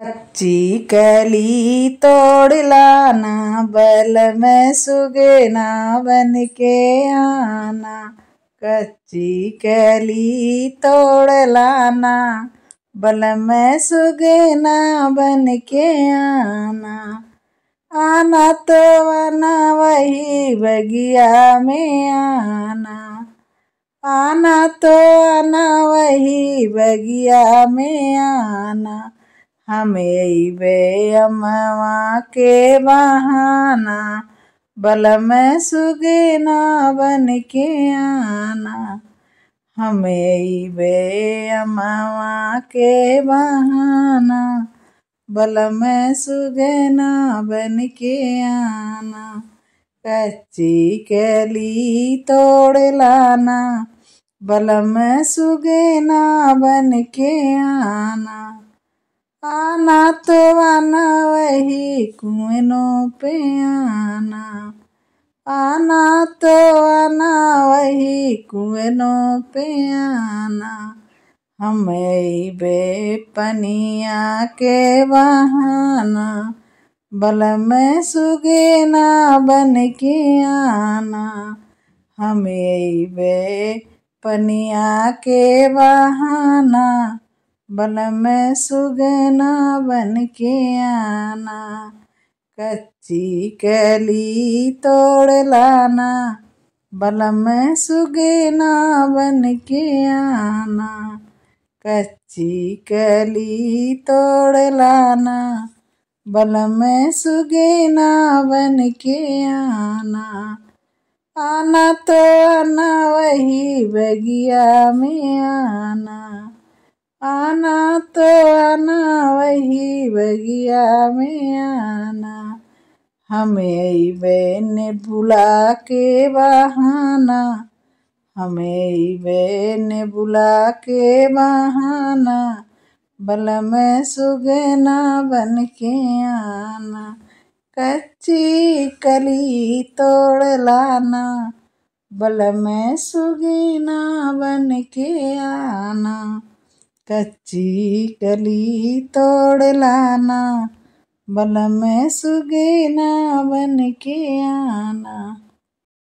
कच्ची कली तोड़ लाना, बैल में सुगना बन के आना। कच्ची कली तोड़ लाना, बैल में सुगना बन के आना। आना तो आना वही बगिया में आना, आना तो आना वही बगिया में आना। हमें बे अम्मा के बहाना, बल में सुगना बन के आना। हमें बे अम्मा के बहाना, बल में सुगना बन के आना। कच्ची कली तोड़ लाना, बल में सुगना बन के आना। आना तो आना वही कुएनों पे आना, आना तो आना वही कुएनों पे आना। हमें बे पनिया के बहाना, बल में सुगना बन के आना। हमें बे पनिया के बहाना, बल में सुगना बन के आना। कच्ची कली तोड़ लाना, बल में सुगना बन के आना। कच्ची कली तोड़ लाना, बल में सुगना बन के आना। आना तो आना वही बगिया में आना, आना तो आना वही बगिया में आना। हमें बहन बुला के बहाना, हमें बहन बुला के बहाना, बल में सुगना बन के आना। कच्ची कली तोड़ लाना, बल में सुगना बन के आना। कच्ची कली तोड़ लाना, बल में सुगना बन के आना।